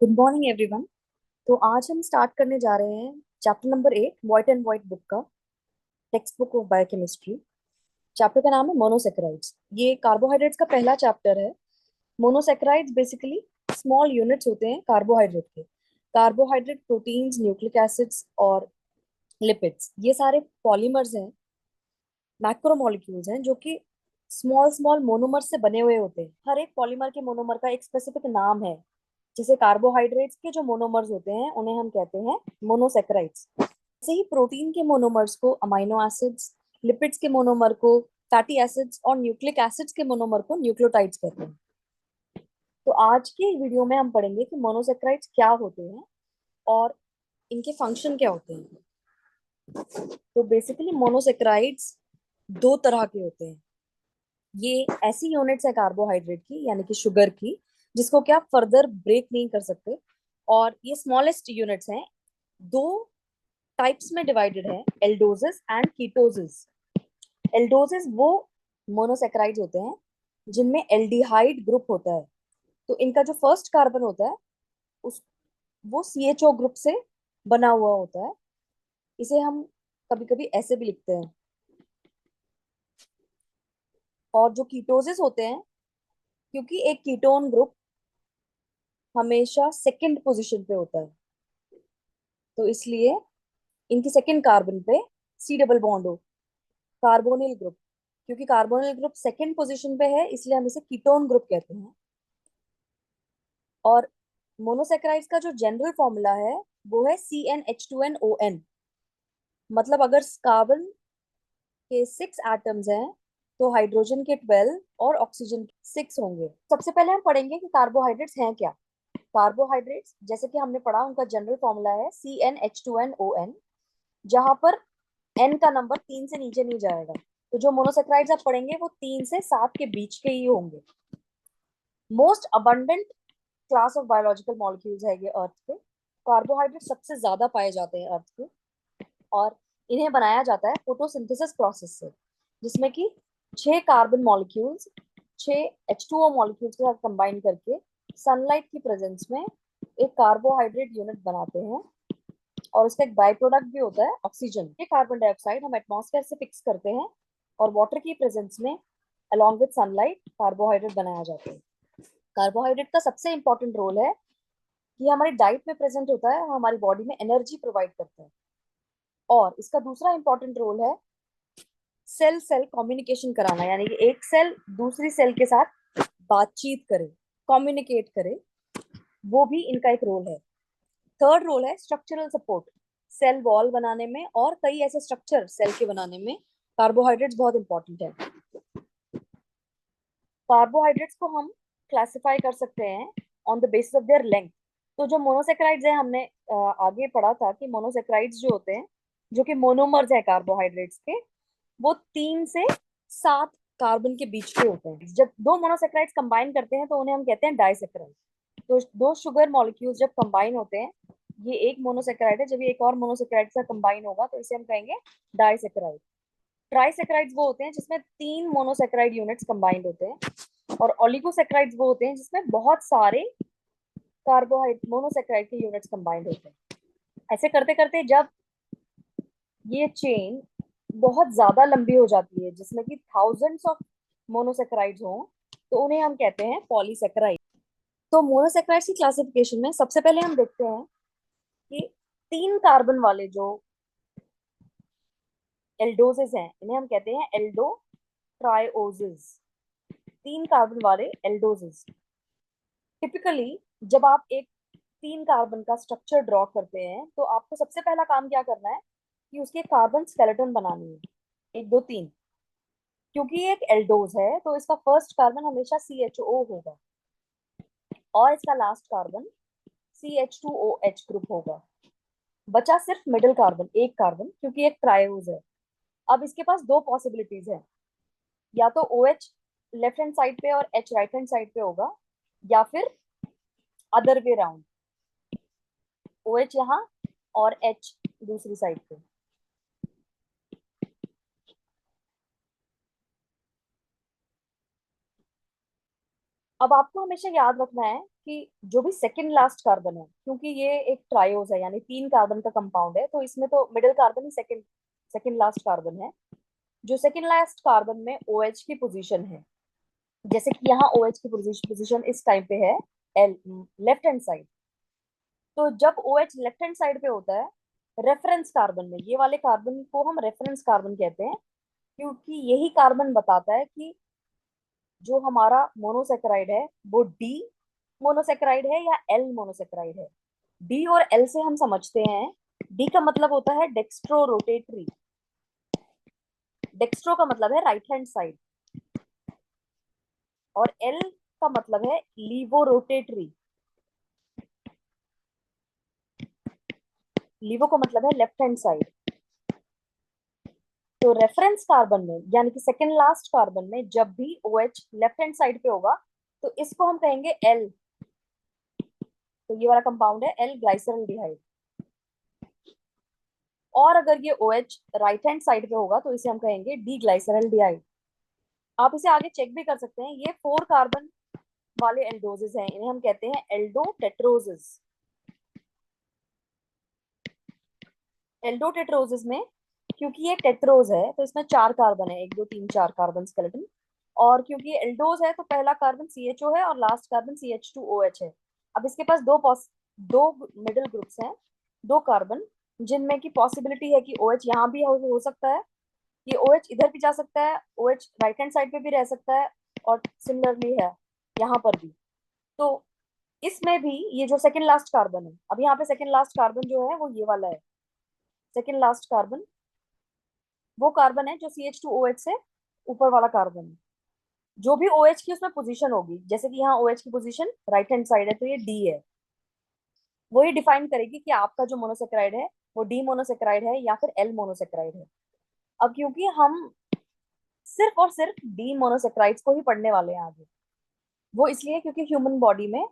Good morning everyone. तो आज हम स्टार्ट करने जा रहे हैं chapter number 8 white and white book का, text book of biochemistry. Chapter का नाम है मोनोसेक्राइड्स। ये कार्बोहाइड्रेट्स का पहला चैप्टर है। मोनोसेक्राइड्स बेसिकली स्मॉल यूनिट्स होते हैं कार्बोहाइड्रेट के। कार्बोहाइड्रेट प्रोटीन्स, न्यूक्लिक एसिड्स और लिपिड्स ये सारे पॉलीमर्स हैं, मैक्रोमोलिक्यूल्स हैं जो कि स्मॉल स्मॉल मोनोमर से बने हुए होते हैं। हर एक पॉलीमर के मोनोमर का एक स्पेसिफिक नाम है। जैसे कार्बोहाइड्रेट्स के जो मोनोमर्स होते हैं उन्हें हम कहते हैं मोनोसेक्राइड्स। ऐसे ही प्रोटीन के मोनोमर्स को अमाइनो एसिड्स, लिपिड्स के मोनोमर को फैटी एसिड्स और न्यूक्लिक एसिड्स के मोनोमर को न्यूक्लियोटाइड्स कहते हैं। तो आज के वीडियो में हम पढ़ेंगे कि मोनोसेक्राइड्स क्या होते हैं और इनके फंक्शन क्या होते हैं। तो बेसिकली मोनोसेक्राइड्स दो तरह के होते हैं। ये ऐसी यूनिट्स है कार्बोहाइड्रेट की यानी कि शुगर की, जिसको क्या फर्दर ब्रेक नहीं कर सकते। और ये स्मॉलेस्ट यूनिट्स हैं। दो टाइप्स में डिवाइडेड है, एल्डोजेस एंड कीटोजेस। एल्डोजेस वो मोनोसेक्राइड्स होते हैं जिनमें एल्डिहाइड ग्रुप होता है। तो इनका जो फर्स्ट कार्बन होता है उस वो CHO ग्रुप से बना हुआ होता है। इसे हम कभी कभी ऐसे भी लिखते हैं। और जो कीटोजेस होते हैं, क्योंकि एक कीटोन ग्रुप हमेशा सेकंड पोजीशन पे होता है, तो इसलिए इनकी सेकंड कार्बन पे C डबल बॉन्ड हो, कार्बोनिल ग्रुप। क्योंकि कार्बोनिल ग्रुप सेकंड पोजीशन पे है इसलिए हम इसे कीटोन ग्रुप कहते हैं। और मोनोसेक्राइड्स का जो जनरल फॉर्मूला है वो है CnH2nOn। मतलब अगर कार्बन के 6 एटम्स हैं तो हाइड्रोजन के 12 और ऑक्सीजन के 6 होंगे। सबसे पहले हम पढ़ेंगे कि कार्बोहाइड्रेट्स हैं क्या। कार्बोहाइड्रेट्स जैसे कि हमने पढ़ा, उनका जनरल फॉर्मूला है CnH2nOn, जहां पर N का नंबर 3 से नीचे नहीं जाएगा। तो जो मोनोसेक्राइड्स आप पढ़ेंगे वो 3 से 7 के बीच के ही होंगे। Most abundant class of biological molecules है ये अर्थ पे। कार्बोहाइड्रेट सबसे ज्यादा पाए जाते हैं अर्थ पे। और इन्हें बनाया जाता है फोटोसिंथेसिस प्रोसेस से, जिसमें कि 6 कार्बन मॉलिक्यूल्स 6 H2O मॉलिक्यूल्स के साथ कंबाइन करके सनलाइट की प्रेजेंस में एक कार्बोहाइड्रेट यूनिट बनाते हैं। और उसका एक बाय प्रोडक्ट भी होता है ऑक्सीजन। ये कार्बन डाइऑक्साइड हम एटमॉस्फेयर से फिक्स करते हैं और वाटर की प्रेजेंस में अलॉन्ग विद सनलाइट कार्बोहाइड्रेट बनाया जाता है। कार्बोहाइड्रेट का सबसे इंपॉर्टेंट रोल है कि हमारी डाइट में प्रेजेंट होता है, हमारी बॉडी में एनर्जी प्रोवाइड करता है। और इसका दूसरा इंपॉर्टेंट रोल है सेल सेल कम्युनिकेशन कराना, यानी कि एक सेल दूसरी सेल के साथ बातचीत करे, कम्युनिकेट करे, वो भी इनका एक रोल है। थर्ड रोल है स्ट्रक्चरल सपोर्ट, सेल वॉल बनाने में और कई ऐसे स्ट्रक्चर सेल के बनाने में कार्बोहाइड्रेट्स बहुत इंपॉर्टेंट है। कार्बोहाइड्रेट्स को हम क्लासिफाई कर सकते हैं on the basis of their length. तो जो मोनोसेक्राइड्स है, हमने आगे पढ़ा था कि मोनोसेक्राइड्स जो होते हैं, जो कि मोनोमर्स है कार्बोहाइड्रेट्स के, वो 3 से 7 कार्बन के बीच के होते हैं। जब दो मोनोसेक्राइड्स कंबाइन करते हैं तो उन्हें हम कहते हैं डाइसेक्राइड। तो दो शुगर मॉलिक्यूल्स जब कंबाइन होते हैं, ये एक मोनोसेक्राइड है, जब ये एक और मोनोसेक्राइड से कंबाइन होगा तो इसे हम कहेंगे डाइसेक्राइड। ट्राइसेक्राइड्स वो होते हैं जिसमें 3 मोनोसेक्राइड यूनिट्स कंबाइंड होते हैं। और ओलिगोसेक्राइड्स वो होते हैं जिसमें बहुत सारे कार्बोहाइड्रेट मोनोसेक्राइड के यूनिट्स कंबाइंड होते हैं। ऐसे करते करते जब ये चेन बहुत ज्यादा लंबी हो जाती है, जिसमें कि थाउजेंड्स ऑफ मोनोसेक्राइड्स हों, तो उन्हें हम कहते हैं पॉलीसेक्राइड। तो मोनोसेक्राइड्स की क्लासिफिकेशन में सबसे पहले हम देखते हैं कि 3 कार्बन वाले जो एल्डोजेस हैं इन्हें हम कहते हैं एल्डो ट्राइओजेस। 3 कार्बन वाले एल्डोजेस। टिपिकली जब आप एक 3 कार्बन का स्ट्रक्चर ड्रॉ करते हैं तो आपको सबसे पहला काम क्या करना है कि उसके कार्बन स्केलेटन बनानी है, 1 2 3। क्योंकि ये एक एल्डोज है तो इसका फर्स्ट कार्बन हमेशा CHO होगा और इसका लास्ट कार्बन CH2OH ग्रुप होगा। बचा सिर्फ मिडिल कार्बन, एक कार्बन, क्योंकि एक ट्रायोज है। अब इसके पास दो पॉसिबिलिटीज है, या तो OH लेफ्ट हैंड साइड पे और H राइट हैंड साइड पे होगा, या फिर अदर वे राउंड, OH यहाँ और H दूसरी साइड पे। अब आपको हमेशा याद रखना है कि जो भी सेकंड लास्ट कार्बन है, क्योंकि ये एक ट्रायोज है यानी 3 कार्बन का कंपाउंड है, तो इसमें तो मिडिल कार्बन ही सेकंड सेकंड लास्ट कार्बन है। जो सेकंड लास्ट कार्बन में OH की पोजीशन है, जैसे कि यहाँ OH की पोजीशन इस टाइम पे है एल लेफ्ट हैंड साइड। तो जब OH लेफ्ट हैंड साइड पे होता है रेफरेंस कार्बन में, ये वाले कार्बन को हम रेफरेंस कार्बन कहते हैं, क्योंकि यही कार्बन बताता है कि जो हमारा मोनोसेकेराइड है वो डी मोनोसेकेराइड है या एल मोनोसेकेराइड है। डी और एल से हम समझते हैं, डी का मतलब होता है डेक्स्ट्रो रोटेटरी, डेक्स्ट्रो का मतलब है राइट हैंड साइड, और एल का मतलब है लीवो रोटेटरी, लीवो का मतलब है लेफ्ट हैंड साइड। तो रेफरेंस कार्बन में यानी कि सेकेंड लास्ट कार्बन में जब भी OH लेफ्ट हैंड साइड पे होगा तो इसको हम कहेंगे एल। तो ये वाला कंपाउंड है एल ग्लाइसरल्डिहाइड। और अगर ये OH राइट हैंड साइड पे होगा तो इसे हम कहेंगे डी ग्लाइसरल्डिहाइड। आप इसे आगे चेक भी कर सकते हैं, ये 4 कार्बन वाले एल्डोजेस हैं, इन्हें हम कहते हैं एल्डोटेट्रोजेस। एल्डोटेट्रोजेस में क्योंकि ये टेट्रोज है तो इसमें 4 कार्बन है, 1 2 3 4 कार्बन स्केलेटन। और क्योंकि ये एल्डोज है तो पहला कार्बन CHO है और लास्ट कार्बन CH2OH है। अब इसके पास दो मिडिल ग्रुप्स हैं, 2 कार्बन, जिनमें की पॉसिबिलिटी है कि OH यहाँ भी हो सकता है, ये OH इधर भी जा सकता है, OH राइट हैंड साइड पे भी रह सकता है, और सिमिलरली है यहाँ पर भी। तो इसमें भी ये जो सेकंड लास्ट कार्बन है, अब यहाँ पे सेकंड लास्ट कार्बन जो है वो ये वाला है। सेकंड लास्ट कार्बन वो कार्बन है जो CH2OH से ऊपर वाला कार्बन है। जो भी OH की उसमें पोजीशन होगी, जैसे कि यहाँ OH की पोजीशन राइट हैंड साइड है तो ये D है, वही डिफाइन करेगी कि आपका जो मोनोसेकेराइड है वो डी मोनोसेकेराइड है या फिर एल मोनोसेकेराइड है। अब क्योंकि हम सिर्फ और सिर्फ डी मोनोसेकेराइड्स को ही पढ़ने वाले हैं आगे, वो इसलिए क्योंकि ह्यूमन बॉडी में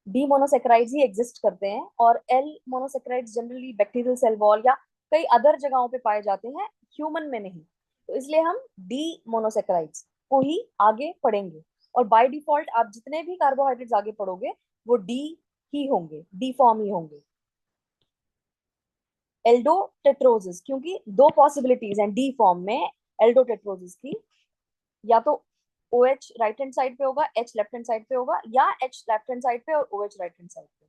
डी मोनोसेकेराइड्स ही एग्जिस्ट करते हैं, और L monosaccharides generally bacterial cell wall या कई अदर जगहों पे पाए जाते हैं, ह्यूमन में नहीं। तो इसलिए हम डी मोनोसेकेराइड्स को ही आगे पढ़ेंगे, और बाय डिफॉल्ट आप जितने भी कार्बोहाइड्रेट्स आगे पढ़ोगे वो डी ही होंगे, डी फॉर्म ही होंगे। एल्डोटेट्रोजिस, क्योंकि दो पॉसिबिलिटीज हैं डी फॉर्म में एल्डोटेट्रोजिस की, या तो OH राइट हैंड साइड पे होगा, H लेफ्ट हैंड साइड पे होगा, या H लेफ्ट हैंड साइड पे और OH राइट हैंड साइड पे।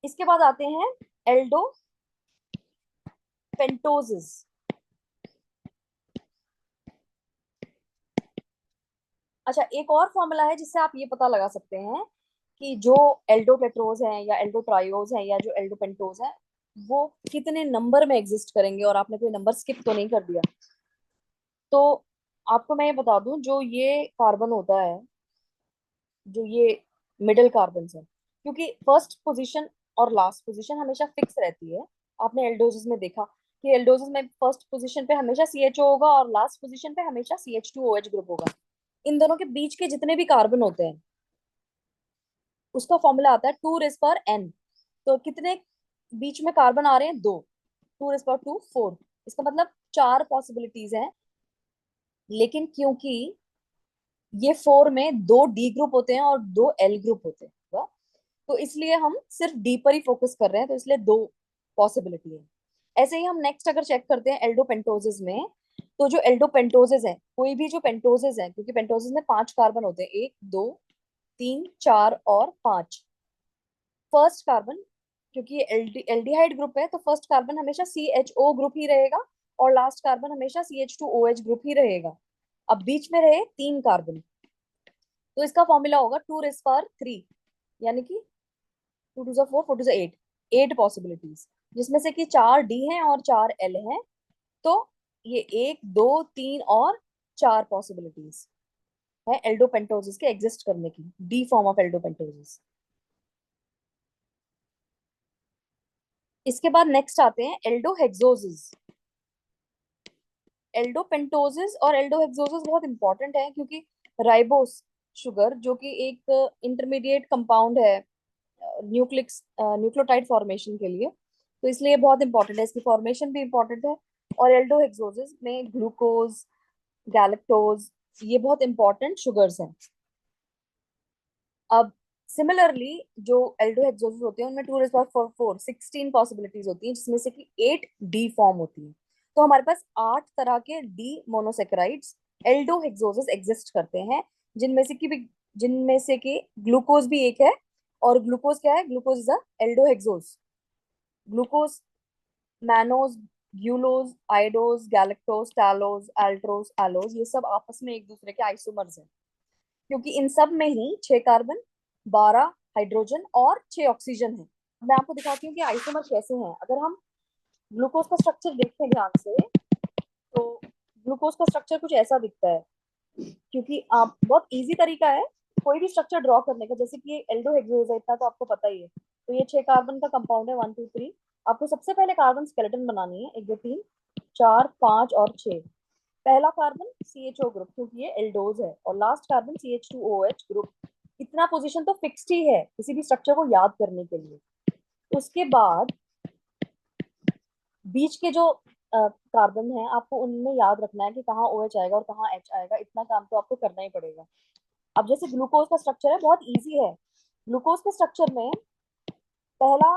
इसके बाद आते हैं एल्डो पेंटोजिस। अच्छा, एक और फॉर्मूला है जिससे आप ये पता लगा सकते हैं कि जो एल्डोटेट्रोज हैं या एल्डोट्रायोज हैं या जो एल्डोपेंटोज हैं वो कितने नंबर में एग्जिस्ट करेंगे, और आपने कोई नंबर स्किप तो नहीं कर दिया। तो आपको मैं ये बता दूं, जो ये कार्बन होता है, जो ये मिडिल कार्बन है, क्योंकि फर्स्ट पोजीशन और लास्ट पोजीशन हमेशा फिक्स रहती है। आपने एल्डोजिस में देखा कि एल्डोजिस में फर्स्ट पोजीशन पे हमेशा CHO होगा और लास्ट पोजीशन पे हमेशा CH2OH ग्रुप होगा। इन दोनों के बीच के जितने भी कार्बन होते हैं उसका फॉर्मूला आता है 2 raised power n। तो कितने बीच में कार्बन आ रहे हैं? 2। 2 raised power 2 4। इसका मतलब 4 पॉसिबिलिटीज हैं, लेकिन क्योंकि ये 4 में 2 D ग्रुप होते हैं और 2 L ग्रुप होते हैं, तो इसलिए हम सिर्फ डी पर ही फोकस कर रहे हैं, तो इसलिए 2 पॉसिबिलिटी है। ऐसे ही हम नेक्स्ट अगर चेक करते हैं एल्डोपेंटोजेस में, तो जो एल्डोपेंटोजेस है, कोई भी जो पेंटोजेस है, क्योंकि पेंटोजेस में 5 कार्बन होते हैं, 1 2 3 4 और 5। फर्स्ट कार्बन, क्योंकि ये एल्डिहाइड ग्रुप है तो फर्स्ट कार्बन हमेशा CHO ग्रुप ही रहेगा, और लास्ट कार्बन हमेशा CH2OH ग्रुप ही रहेगा। अब बीच में रहे 3 कार्बन, तो इसका फॉर्मूला होगा 2 raised power 3, यानी कि 2 2 4 4 8, 8 पॉसिबिलिटीज, जिसमें से कि 4 D हैं और 4 L हैं। तो ये 1 2 3 और 4 पॉसिबिलिटीज है एल्डोपेंटोजिस के एग्जिस्ट करने की, डी फॉर्म ऑफ एल्डोपेंटोजिस। इसके बाद नेक्स्ट आते हैं एल्डोहेक्सोजिस। एल्डोपेंटोजिस और एल्डोहेक्सोजिस बहुत इंपॉर्टेंट है, क्योंकि राइबोस शुगर जो कि एक इंटरमीडिएट कंपाउंड है न्यूक्लिक्स न्यूक्लियोटाइड फॉर्मेशन के लिए, तो इसलिए बहुत इंपॉर्टेंट है, इसकी फॉर्मेशन भी इंपॉर्टेंट है। और एल्डोहेक्सोजिस में ग्लूकोज, गैलेक्टोज, ये बहुत इंपॉर्टेंट शुगर्स हैं। अब सिमिलरली जो एल्डोहेक्सोसेस होते हैं उनमें 2 4 16 पॉसिबिलिटीज होती हैं, जिसमें से कि 8 डी फॉर्म होती है। तो हमारे पास 8 तरह के डी मोनोसेकेराइड्स एल्डोहेक्सोसेस एग्जिस्ट करते हैं, जिनमें से कि ग्लूकोज भी एक है। और ग्लूकोज क्या है? Glucose is a aldohexose. Glucose, mannose, gulose, idose, galactose, talose, altrose, allose, ये सब आपस में एक दूसरे के आइसोमर्स हैं, क्योंकि इन सब में ही 6 कार्बन, 12 हाइड्रोजन और 6 ऑक्सीजन है। मैं आपको दिखाती हूँ कि आइसोमर कैसे हैं। अगर हम ग्लूकोज का स्ट्रक्चर देखते हैं ध्यान से, तो ग्लूकोज का स्ट्रक्चर कुछ ऐसा दिखता है। क्योंकि आप बहुत इजी तरीका है कोई भी स्ट्रक्चर ड्रॉ करने का, जैसे कि ये एल्डोहेक्सोज है, इतना तो आपको पता ही है। तो ये 6 कार्बन का कंपाउंड है, 1 2 3। आपको सबसे पहले कार्बन स्केलेटन बनानी है, 1 2 3 4 5 और 6। पहला कार्बन CHO ग्रुप, क्योंकि ये एल्डोज है, और लास्ट कार्बन CH2OH ग्रुप। इतना पोजीशन तो फिक्स्ड ही है किसी भी स्ट्रक्चर को याद करने के लिए। उसके बाद बीच के जो कार्बन है, आपको उनमें याद रखना है कि कहाँ OH आएगा और कहाँ H आएगा। इतना काम तो आपको करना ही पड़ेगा। अब जैसे ग्लूकोज का स्ट्रक्चर है, बहुत इजी है। ग्लूकोज के स्ट्रक्चर में पहला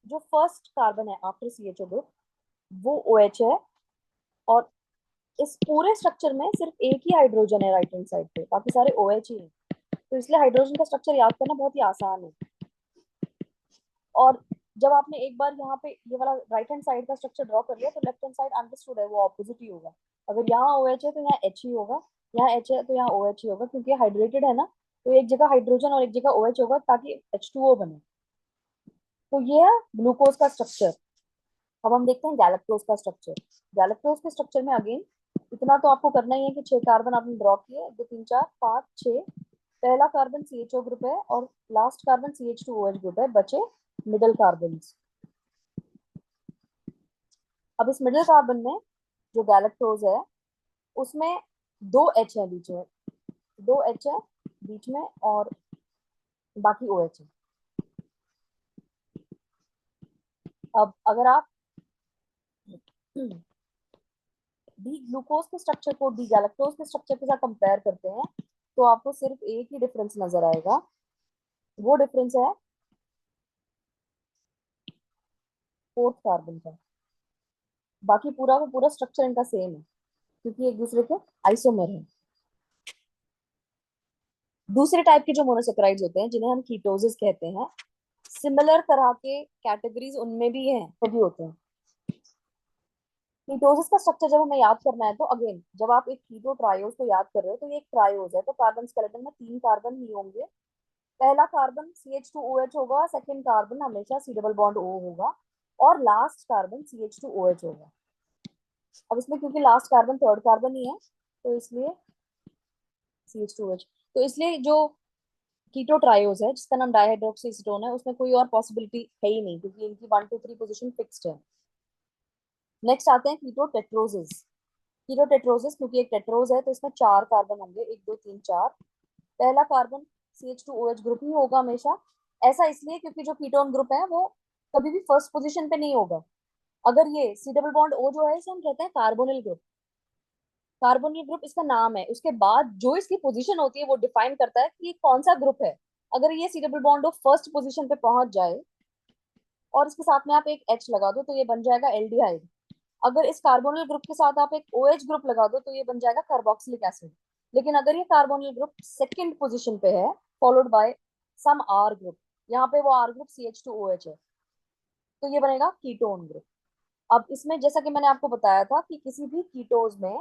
जो फर्स्ट कार्बन है आफ्टर CHO ग्रुप, वो OH है। और इस पूरे स्ट्रक्चर में सिर्फ एक ही हाइड्रोजन है राइट हैंड साइड पे, बाकी सारे OH ही है। तो इसलिए हाइड्रोजन का स्ट्रक्चर याद करना बहुत ही आसान है। और जब आपने एक बार यहाँ पे ये वाला राइट हैंड साइड का स्ट्रक्चर ड्रॉ कर लिया, तो लेफ्ट हैंड साइड अंडरस्टूड है, वो ऑपोजिट ही होगा। अगर यहाँ OH है तो यहाँ H ही होगा, यहाँ H है तो यहाँ OH ही होगा, क्योंकि हाइड्रेटेड है ना। तो एक जगह हाइड्रोजन और एक जगह OH होगा, ताकि H2O बने। तो ये है ग्लूकोज का स्ट्रक्चर। अब हम देखते हैं गैलेक्टोज का स्ट्रक्चर। गैलेक्टोज के स्ट्रक्चर में अगेन इतना तो आपको करना ही है कि 6 कार्बन आपने ड्रॉ किए, 2 3 4 5 6। पहला कार्बन CHO ग्रुप है और लास्ट कार्बन CH2OH ग्रुप है, बचे मिडल कार्बन। अब इस मिडिल कार्बन में जो गैलेक्टोज है, उसमें 2 H है बीच में, 2 H है बीच में, और बाकी OH है। अब अगर आप डी ग्लूकोज के स्ट्रक्चर को डी गैलेक्टोज के स्ट्रक्चर के साथ कंपेयर करते हैं, तो आपको सिर्फ एक ही डिफरेंस नजर आएगा। वो डिफरेंस है फोर्थ कार्बन का। बाकी पूरा का पूरा स्ट्रक्चर इनका सेम है, क्योंकि एक दूसरे के आइसोमर है। दूसरे टाइप के जो मोनोसेकेराइड्स होते हैं, जिन्हें हम कीटोसिस कहते हैं, सिमिलर तरह के कैटेगरीज उनमें भी हैं, वो भी होते हैं। कीटोसिस का स्ट्रक्चर जब हमें याद करना है, तो अगेन जब आप एक कीटो ट्रायोज को याद कर रहे हो, तो ये एक ट्रायोज है, तो कार्बन स्केलेटन में 3 कार्बन ही होंगे। पहला कार्बन CH2OH होगा, सेकंड कार्बन हमेशा C डबल बॉन्ड O होगा, और लास्ट कार्बन CH2OH होगा। अब इसमें क्योंकि लास्ट कार्बन थर्ड कार्बन ही है, तो इसलिए CH2OH। तो इसलिए जो कीटो ट्रायोज है, जिसका नाम डाइहाइड्रोक्सी एसीटोन है, उसमें कोई और पॉसिबिलिटी है ही नहीं, क्योंकि इनकी 1 2 3 पोजीशन फिक्स्ड है। नेक्स्ट आते हैं कीटो टेट्रोसिस। कीटो टेट्रोसिस, क्योंकि एक टेट्रोज है, तो इसमें 4 कार्बन होंगे, 1 2 3 4। पहला कार्बन CH2OH ग्रुप ही होगा हमेशा। ऐसा इसलिए क्योंकि जो कीटोन ग्रुप है, वो कभी भी फर्स्ट पोजीशन पे नहीं होगा। अगर ये C डबल बॉन्ड O जो है, इसे हम कहते हैं कार्बोनिल ग्रुप। कार्बोनिल ग्रुप इसका नाम है, उसके बाद जो इसकी पोजीशन होती है वो डिफाइन करता है कि ये कौन सा ग्रुप है। अगर ये C double bond O first position पे पहुंच जाए और इसके साथ में आप एक H लगा दो, तो ये बन जाएगा एल्डिहाइड। अगर इस कार्बोनिल ग्रुप के साथ आप एक OH ग्रुप लगा दो, तो ये बन जाएगा कार्बोक्सिलिक एसिड। लेकिन अगर ये कार्बोनिल ग्रुप सेकंड पोजीशन पे है, followed by some R group, यहाँ पे वो R ग्रुप CH2OH है, तो ये बनेगा कीटोन ग्रुप। अब इसमें जैसा कि मैंने आपको बताया था कि किसी भी कीटोज में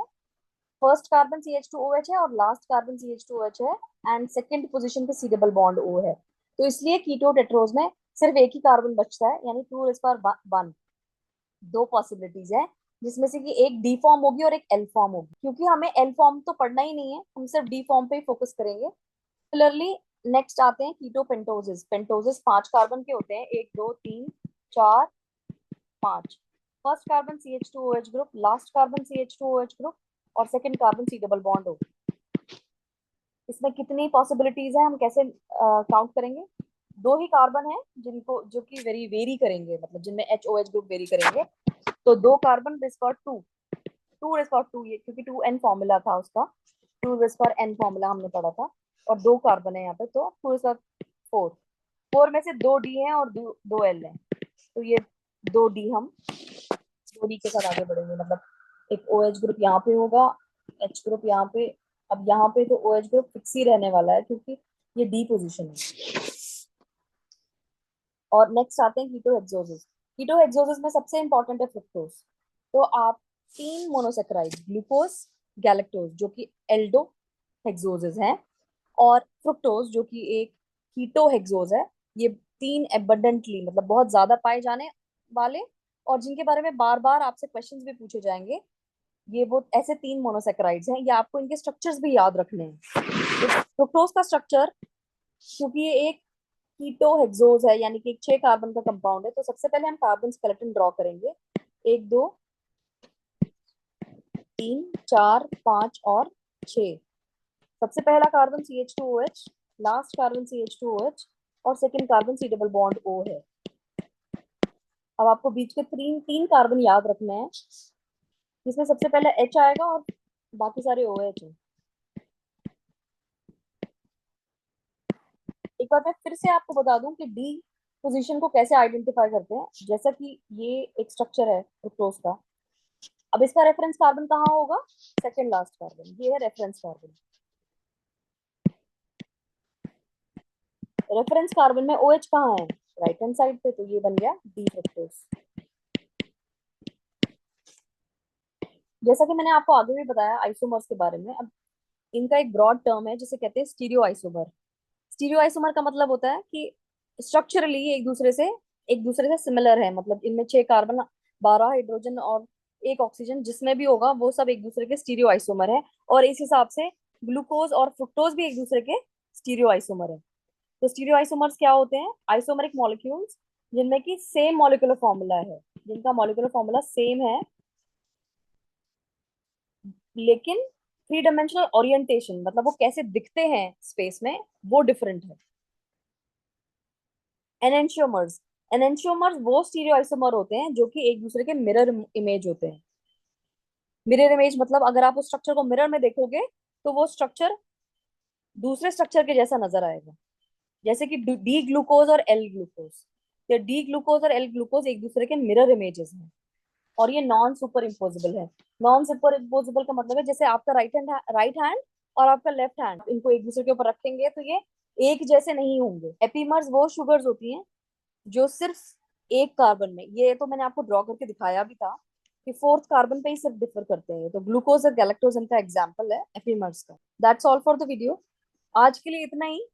फर्स्ट कार्बन CH2OH है और लास्ट कार्बन CH2OH है, एंड सेकंड पोजीशन पे C डबल बॉन्ड O है। तो इसलिए कीटो टेट्रोज में सिर्फ एक ही कार्बन बचता है, यानी 2 1। 2 पॉसिबिलिटीज है, जिसमें से कि एक डी फॉर्म होगी और एक एल फॉर्म होगी। क्योंकि हमें एल फॉर्म तो पढ़ना ही नहीं है, हम सिर्फ डी फॉर्म पे ही फोकस करेंगे। सिमिलरली नेक्स्ट आते हैं कीटो पेंटोसिस। पेंटोसिस 5 कार्बन के होते हैं, 1 2 3 4 5। First carbon CH2OH group, last carbon CH2OH group, और second carbon C double bond O। इसमें कितनी पॉसिबिलिटीज है, हम कैसे काउंट करेंगे? 2 ही कार्बन है जिनको जो कि वेरी करेंगे, मतलब जिनमें HOH ग्रुप वेरी करेंगे। तो 2 carbon raise power 2, 2 raise power 2, ये क्योंकि 2n फॉर्मूला था उसका, 2 रेज पावर n फॉर्मूला हमने पढ़ा था। और 2 कार्बन है यहाँ पे, तो 2 4 4 में से 2 डी हैं और 2 एल हैं, तो ये 2 डी, हम 2 डी के साथ आगे बढ़ेंगे। मतलब एक ओ एच ग्रुप यहाँ पे होगा, एच ग्रुप यहाँ पे। अब यहाँ पे तो ओ एच ग्रुप फिक्स ही रहने वाला है क्योंकि ये डी पोजीशन है। और नेक्स्ट आते हैं कीटोहेक्सोसिस। कीटोहेक्सोसिस में सबसे इंपॉर्टेंट है फ्रुक्टोज। तो आप 3 मोनोसेक्राइड, ग्लूकोज, गैलेक्टोज, जो कि एल्डो हेक्सोसिस है, और फ्रुक्टोज जो कि एक कीटोहेक्सोज है। ये 3 एबंडेंटली, मतलब बहुत ज्यादा पाए जाने वाले, और जिनके बारे में बार बार आपसे क्वेश्चंस भी पूछे जाएंगे, ये वो ऐसे 3 मोनोसेक्राइड्स हैं। ये आपको इनके स्ट्रक्चर्स भी याद रखने हैं। तो फ्रुक्टोज का स्ट्रक्चर, क्योंकि ये एक कीटो हेक्सोज है, यानी कि एक 6 कार्बन का कंपाउंड है, तो सबसे पहले हम कार्बन स्केलेटन ड्रॉ करेंगे। 1 2 3 4 5 और 6। सबसे पहला carbon CH2OH, last carbon CH2OH, और second carbon C double bond O है। अब आपको बीच के तीन तीन कार्बन याद रखने हैं, जिसमें सबसे पहले H आएगा और बाकी सारे OH हैं। एक बार मैं फिर से आपको बता दूं कि डी पोजीशन को कैसे आइडेंटिफाई करते हैं। जैसा कि ये एक स्ट्रक्चर है फ्रुक्टोज का, अब इसका रेफरेंस कार्बन कहाँ होगा? सेकंड लास्ट कार्बन, ये है रेफरेंस कार्बन। रेफरेंस कार्बन में OH कहाँ है? राइट हैंड साइड पे, तो ये बन गया डी फ्रुक्टोज। जैसा कि मैंने आपको आगे भी बताया आइसोमर्स के बारे में, अब इनका एक ब्रॉड टर्म है जिसे कहते हैं स्टीरियो आइसोमर। स्टीरियो आइसोमर का मतलब होता है कि स्ट्रक्चरली एक दूसरे से सिमिलर है, मतलब इनमें 6 कार्बन, 12 हाइड्रोजन और 1 ऑक्सीजन, जिसमें भी होगा वो सब एक दूसरे के स्टीरियो आइसोमर है। और इस हिसाब से ग्लूकोज और फ्रुक्टोज भी एक दूसरे के स्टीरियो आइसोमर है। तो स्टीरियो आइसोमर्स क्या होते हैं? आइसोमरिक मॉलिक्यूल्स जिनमें की सेम मॉलिक्यूलर फॉर्मूला है, जिनका मॉलिक्यूलर फॉर्मूला सेम है, लेकिन 3 डायमेंशनल ओरिएंटेशन, मतलब वो कैसे दिखते हैं स्पेस में, वो डिफरेंट है। एनेंशियोमर्स, एनेंशियोमर्स वो स्टीरियो आइसोमर होते हैं जो कि एक दूसरे के मिरर इमेज होते हैं। मिरर इमेज मतलब अगर आप उस स्ट्रक्चर को मिरर में देखोगे तो वो स्ट्रक्चर दूसरे स्ट्रक्चर के जैसा नजर आएगा। जैसे कि डी ग्लूकोज और एल ग्लूकोज, तो डी ग्लूकोज और एल ग्लूकोज एक दूसरे के मिरर इमेजेस हैं, और ये नॉन सुपर इम्पोजिबल है। नॉन सुपर इम्पोजिबल का मतलब है जैसे आपका राइट हैंड और आपका लेफ्ट हैंड, इनको एक दूसरे के ऊपर रखेंगे तो ये एक जैसे नहीं होंगे। एपीमर्स वो शुगर्स होती हैं जो सिर्फ एक कार्बन में, ये तो मैंने आपको ड्रॉ करके दिखाया भी था कि फोर्थ कार्बन पे ही सिर्फ डिफर करते हैं। तो ग्लूकोज और गैलेक्टोज इनका एग्जाम्पल है एपीमर्स का। That's all for the video. आज के लिए इतना ही।